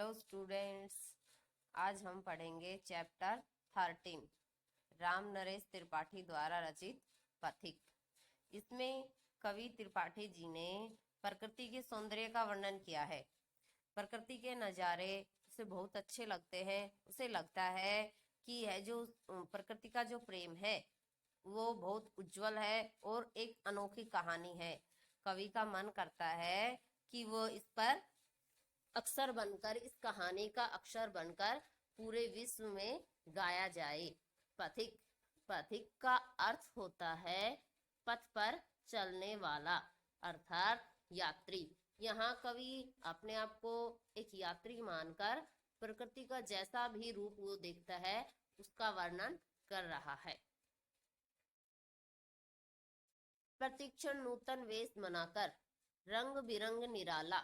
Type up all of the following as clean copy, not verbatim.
Hello students, आज हम पढ़ेंगे चैप्टर 13 राम नरेश त्रिपाठी द्वारा रचित पथिक। इसमें कवि त्रिपाठी जी ने प्रकृति के सौंदर्य का वर्णन किया है। प्रकृति के नज़ारे उसे बहुत अच्छे लगते हैं। उसे लगता है कि यह जो प्रकृति का जो प्रेम है वो बहुत उज्जवल है और एक अनोखी कहानी है। कवि का मन करता है कि वो इस पर अक्षर बनकर, इस कहानी का अक्षर बनकर पूरे विश्व में गाया जाए। पथिक पथिक का अर्थ होता है पथ पर चलने वाला, अर्थात यात्री। यहाँ कवि अपने आप को एक यात्री मानकर प्रकृति का जैसा भी रूप वो देखता है उसका वर्णन कर रहा है। प्रतिक्षण नूतन वेश बनाकर रंग बिरंग निराला,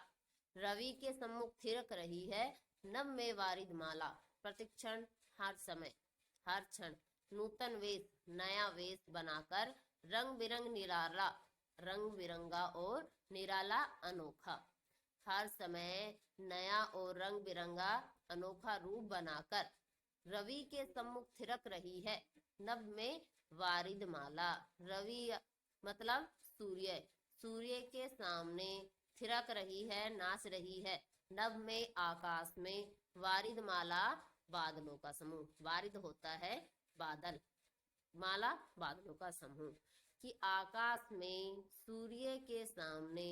रवि के सम्मुख थिरक रही है नभ में वारिद माला। प्रतिक्षण हर समय, हर क्षण, नूतन वेश नया वेश बनाकर, रंग बिरंग निराला रंग बिरंगा और निराला अनोखा, हर समय नया और रंग बिरंगा अनोखा रूप बनाकर रवि के सम्मुख थिरक रही है नभ में वारिद माला। रवि मतलब सूर्य, सूर्य के सामने थिरक रही है, नाच रही है नभ में, आकाश में। वारिद माला बादलों का समूह, वारिद होता है बादल, माला बादलों का समूह। कि आकाश में सूर्य के सामने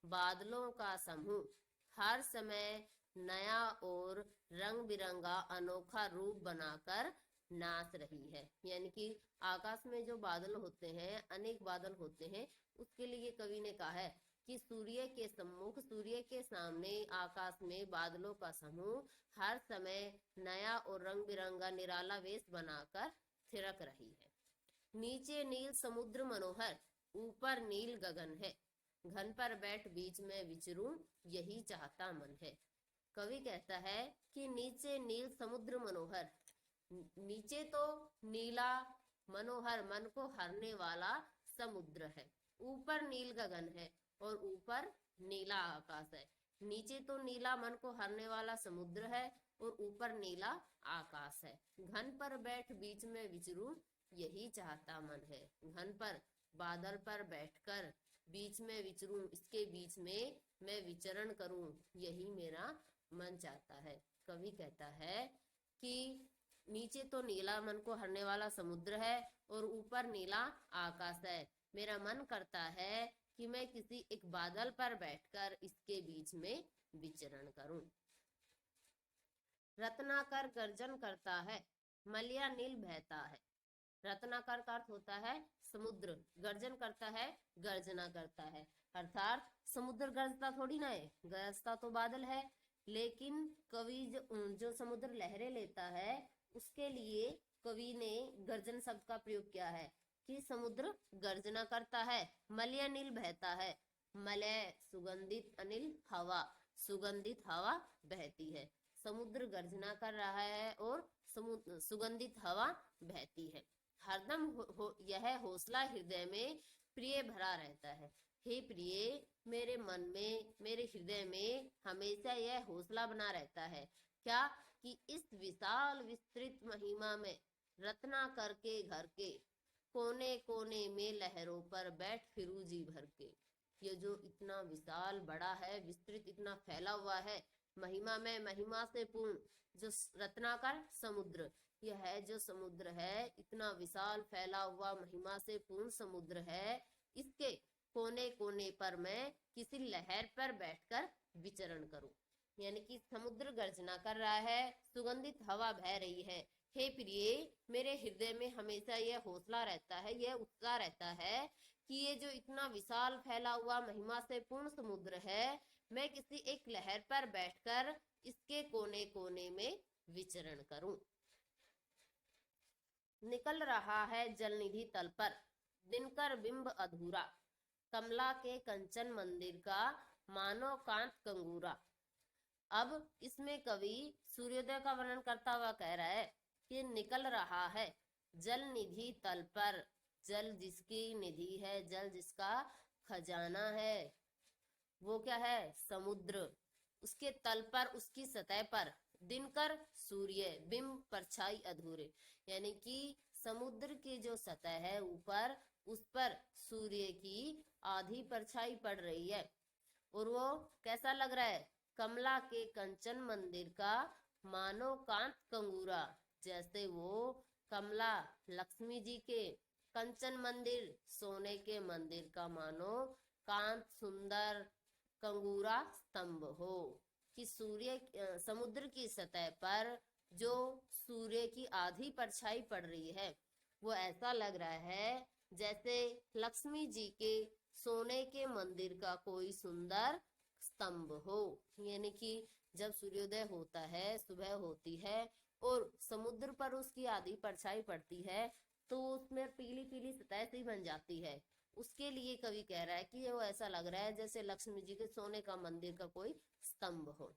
बादलों का समूह हर समय नया और रंग बिरंगा अनोखा रूप बनाकर नाच रही है। यानी कि आकाश में जो बादल होते हैं, अनेक बादल होते हैं, उसके लिए कवि ने कहा है कि सूर्य के सम्मुख, सूर्य के सामने आकाश में बादलों का समूह हर समय नया और रंग बिरंगा निराला वेश बनाकर थिरक रही है। नीचे नील समुद्र मनोहर, ऊपर नील गगन है, घन पर बैठ बीच में विचरूं यही चाहता मन है। कवि कहता है कि नीचे नील समुद्र मनोहर, नीचे तो नीला मनोहर मन को हरने वाला समुद्र है, ऊपर नील गगन है और ऊपर नीला आकाश है। नीचे तो नीला मन को हरने वाला समुद्र है और ऊपर नीला आकाश है। घन पर बैठ बीच में विचरूं यही चाहता मन है। घन पर, बादल पर बैठकर बीच में विचरूं, इसके बीच में मैं विचरण करूं, यही मेरा मन चाहता है। कवि कहता है कि नीचे तो नीला मन को हरने वाला समुद्र है और ऊपर नीला आकाश है। मेरा मन करता है कि मैं किसी एक बादल पर बैठकर इसके बीच में विचरण करूं। रत्नाकर गर्जन करता है, मलिया नील बहता है। रत्नाकर का अर्थ होता है समुद्र, गर्जन करता है, गर्जना करता है। अर्थात समुद्र गरजता थोड़ी ना है, गरजता तो बादल है। लेकिन कवि जो समुद्र लहरें लेता है उसके लिए कवि ने गर्जन शब्द का प्रयोग किया है कि समुद्र गर्जना करता है, मलय अनिल बहता है। मलय सुगंधित, अनिल हवा, सुगंधित हवा बहती है। समुद्र गर्जना कर रहा है और सुगंधित हवा बहती है। हरदम यह हौसला हृदय में प्रिय भरा रहता है। हे प्रिय, मेरे मन में, मेरे हृदय में हमेशा यह हौसला बना रहता है। क्या? कि इस विशाल विस्तृत महिमा में रत्नाकर के घर के कोने कोने में लहरों पर बैठ फिरू जी भर के। ये जो इतना विशाल बड़ा है, विस्तृत इतना फैला हुआ है, महिमा में, महिमा से पूर्ण जो रत्नाकर समुद्र, यह है जो समुद्र है, इतना विशाल फैला हुआ महिमा से पूर्ण समुद्र है, इसके कोने कोने पर मैं किसी लहर पर बैठकर विचरण करूं। यानी कि समुद्र गर्जना कर रहा है, सुगंधित हवा बह रही है। हे प्रिय, मेरे हृदय में हमेशा यह हौसला रहता है, यह उत्साह रहता है कि ये जो इतना विशाल फैला हुआ महिमा से पूर्ण समुद्र है, मैं किसी एक लहर पर बैठकर इसके कोने कोने में विचरण करूं। निकल रहा है जलनिधि तल पर दिनकर बिंब अधूरा, कमला के कंचन मंदिर का मानो कांत कंगूरा। अब इसमें कवि सूर्योदय का वर्णन करता हुआ कह रहा है कि निकल रहा है जल निधि तल पर, जल जिसकी निधि है, जल जिसका खजाना है, वो क्या है? समुद्र। उसके तल पर, उसकी सतह पर दिनकर, सूर्य, बिंब, परछाई अधूरे। यानी कि समुद्र की जो सतह है ऊपर, उस पर सूर्य की आधी परछाई पड़ रही है और वो कैसा लग रहा है, कमला के कंचन मंदिर का मानो कांत कंगूरा। जैसे वो कमला लक्ष्मी जी के कंचन मंदिर, सोने के मंदिर का मानो कांत सुंदर कंगूरा स्तंभ हो। कि सूर्य समुद्र की सतह पर जो सूर्य की आधी परछाई पड़ रही है, वो ऐसा लग रहा है जैसे लक्ष्मी जी के सोने के मंदिर का कोई सुंदर स्तंभ हो। यानी कि जब सूर्योदय होता है, सुबह होती है और समुद्र पर उसकी आधी परछाई पड़ती है, तो उसमें पीली पीली सतह सी बन जाती है। उसके लिए कवि कह रहा है कि वो ऐसा लग रहा है जैसे लक्ष्मी जी के सोने का मंदिर का कोई स्तंभ हो।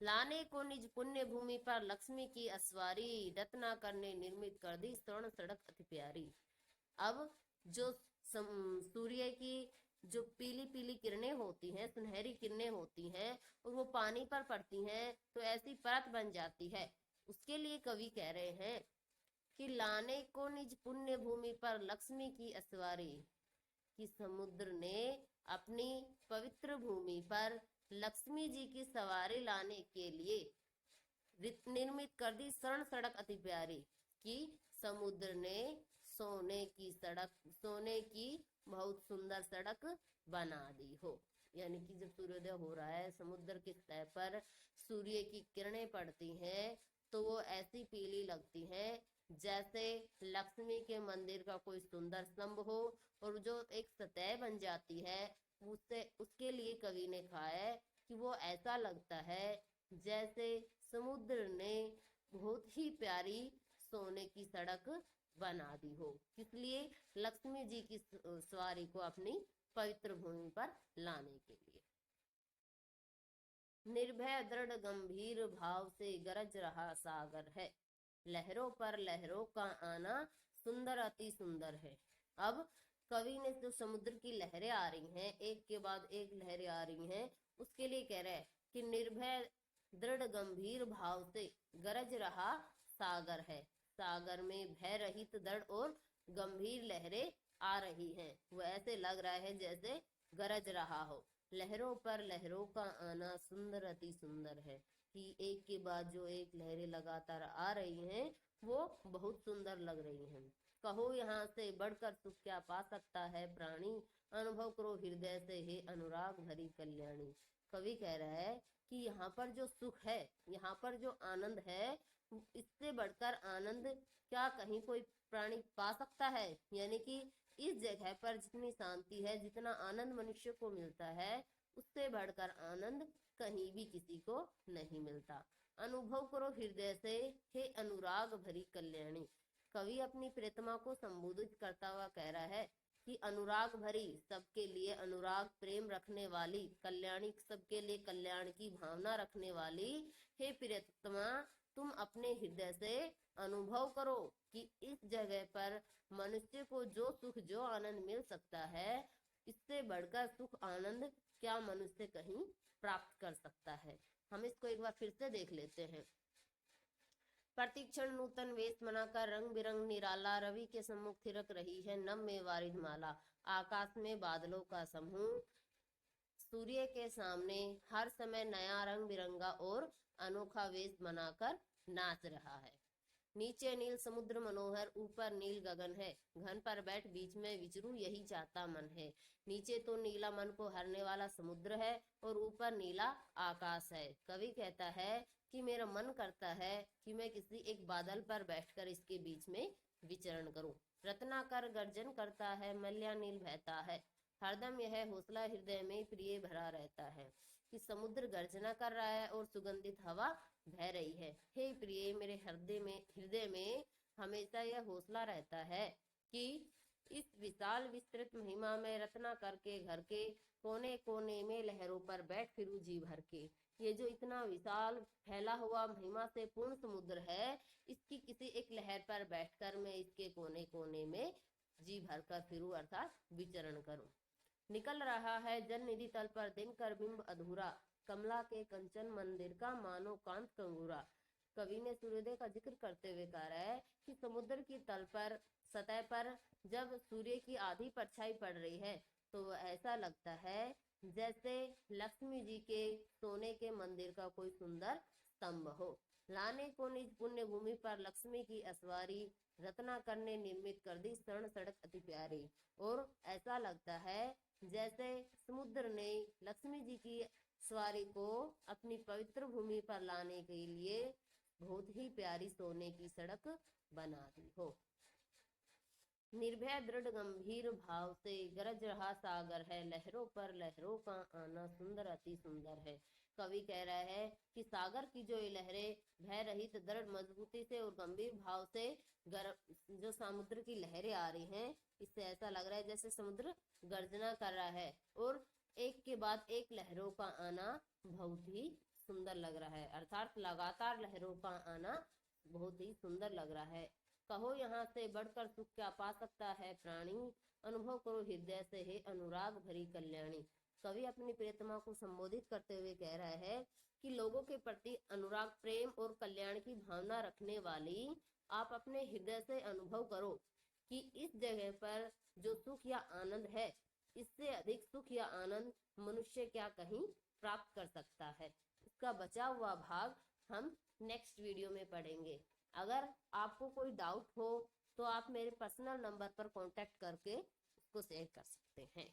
लाने को निज पुण्य भूमि पर लक्ष्मी की अस्वारी, रत्नाकर ने निर्मित कर दी स्वर्ण सड़क अति प्यारी। अब जो सूर्य की जो पीली पीली किरणें होती हैं, सुनहरी किरणें होती हैं और वो पानी पर पड़ती हैं तो ऐसी परत बन जाती है। उसके लिए कवि कह रहे हैं कि लाने को निज पुण्य भूमि पर लक्ष्मी की अस्वारी, कि समुद्र ने अपनी पवित्र भूमि पर लक्ष्मी जी की सवारी लाने के लिए निर्मित कर दी स्वर्ण सड़क अति प्यारी। कि समुद्र ने सोने की सड़क, सोने की बहुत सुंदर सड़क बना दी हो। यानी कि जब सूर्योदय हो रहा है, समुद्र की सतह पर सूर्य की किरणें पड़ती हैं तो वो ऐसी पीली लगती हैं जैसे लक्ष्मी के मंदिर का कोई सुंदर स्तंभ हो और जो एक सतह बन जाती है, उससे उसके लिए कवि ने कहा है कि वो ऐसा लगता है जैसे समुद्र ने बहुत ही प्यारी सोने की सड़क बना दी हो। इसलिए लक्ष्मी जी की सवारी को अपनी पवित्र भूमि पर लाने के लिए। निर्भय दृढ़ गंभीर भाव से गरज रहा सागर है, लहरों पर लहरों का आना सुंदर अति सुंदर है। अब कवि ने जो समुद्र की लहरें आ रही हैं, एक के बाद एक लहरें आ रही हैं, उसके लिए कह रहे हैं कि निर्भय दृढ़ गंभीर भाव से गरज रहा सागर है। सागर में भय रहित दृढ़ और गंभीर लहरें आ रही हैं। वो ऐसे लग रहा है जैसे गरज रहा हो। लहरों पर लहरों का आना सुंदर अति सुंदर है। कि एक के बाद जो एक लहरें लगातार आ रही हैं वो बहुत सुंदर लग रही हैं। कहो यहाँ से बढ़कर सुख क्या पा सकता है प्राणी, अनुभव करो हृदय से हे अनुराग भरी कल्याणी। कवि कह रहा है कि यहाँ पर जो सुख है, यहाँ पर जो आनंद है, इससे बढ़कर आनंद क्या कहीं कोई प्राणी पा सकता है। यानी कि इस जगह पर जितनी शांति है, जितना आनंद मनुष्य को मिलता है, उससे बढ़कर आनंद कहीं भी किसी को नहीं मिलता। अनुभव करो हृदय से हे अनुराग भरी कल्याणी। कवि अपनी प्रियतमा को संबोधित करता हुआ कह रहा है कि अनुराग भरी, सबके लिए अनुराग प्रेम रखने वाली, कल्याणी, सबके लिए कल्याण की भावना रखने वाली, हे प्रियतमा तुम अपने हृदय से अनुभव करो कि इस जगह पर मनुष्य को जो सुख, जो आनंद मिल सकता है, इससे बढ़कर सुख आनंद क्या मनुष्य कहीं प्राप्त कर सकता है। हम इसको एक बार फिर से देख लेते हैं। प्रतिक्षण नूतन वेश बनाकर रंग बिरंग निराला, रवि के सम्मुख थिरक रही है नभ में वारिध माला। आकाश में बादलों का समूह सूर्य के सामने हर समय नया रंग बिरंगा और अनोखा वेश बनाकर नाच रहा है। नीचे नील समुद्र मनोहर, ऊपर नील गगन है, घन पर बैठ बीच में विचरू यही चाहता मन है। नीचे तो नीला मन को हरने वाला समुद्र है और ऊपर नीला आकाश है। कवि कहता है कि मेरा मन करता है कि मैं किसी एक बादल पर बैठकर इसके बीच में विचरण करूं। रत्नाकर गर्जन करता है, मल्या नील बहता है, हरदम यह हौसला हृदय में प्रिय भरा रहता है। कि समुद्र गर्जना कर रहा है और सुगंधित हवा बह रही है। हे प्रिय, मेरे हृदय में हमेशा यह हौसला रहता है कि इस विशाल विस्तृत महिमा में रत्नाकर के घर के कोने कोने में लहरों पर बैठ फिरूं जी भर के। ये जो इतना विशाल फैला हुआ महिमा से पूर्ण समुद्र है, इसकी किसी एक लहर पर बैठकर मैं इसके कोने कोने में जी भर कर फिरूं, अर्थात विचरण करूं। निकल रहा है जल निधि तल पर दिन कर बिंब अधूरा, कमला के कंचन मंदिर का मानो कांत कंगूरा। कवि ने सूर्योदय का जिक्र करते हुए कहा है कि समुद्र की तल पर सतह पर जब सूर्य की आधी परछाई पड़ रही है तो ऐसा लगता है जैसे लक्ष्मी जी के सोने के मंदिर का कोई सुंदर स्तंभ हो। लाने को निज पुण्य भूमि पर लक्ष्मी की असवारी, रत्नाकर ने निर्मित कर दी स्वर्ण सड़क अति प्यारी। और ऐसा लगता है जैसे समुद्र ने लक्ष्मी जी की सवारी को अपनी पवित्र भूमि पर लाने के लिए बहुत ही प्यारी सोने की सड़क बना दी हो। निर्भय दृढ़ गंभीर भाव से गरज रहा सागर है, लहरों पर लहरों का आना सुंदर अति सुंदर है। कवि कह रहा है कि सागर की जो ये लहरें भय रहित दृढ़ मजबूती से और गंभीर भाव से जो समुद्र की लहरें आ रही हैं, इससे ऐसा लग रहा है जैसे समुद्र गर्जना कर रहा है और एक के बाद एक लहरों का आना बहुत ही सुंदर लग रहा है। अर्थात लगातार लहरों का आना बहुत ही सुंदर लग रहा है। कहो यहाँ से बढ़कर सुख क्या पा सकता है प्राणी, अनुभव करो हृदय से हे अनुराग भरी कल्याणी। कवि अपनी प्रियतमा को संबोधित करते हुए कह रहा है कि लोगों के प्रति अनुराग, प्रेम और कल्याण की भावना रखने वाली आप अपने हृदय से अनुभव करो कि इस जगह पर जो सुख या आनंद है, इससे अधिक सुख या आनंद मनुष्य क्या कहीं प्राप्त कर सकता है। इसका बचा हुआ भाग हम नेक्स्ट वीडियो में पढ़ेंगे। अगर आपको कोई डाउट हो तो आप मेरे पर्सनल नंबर पर कांटेक्ट करके उसको शेयर कर सकते हैं।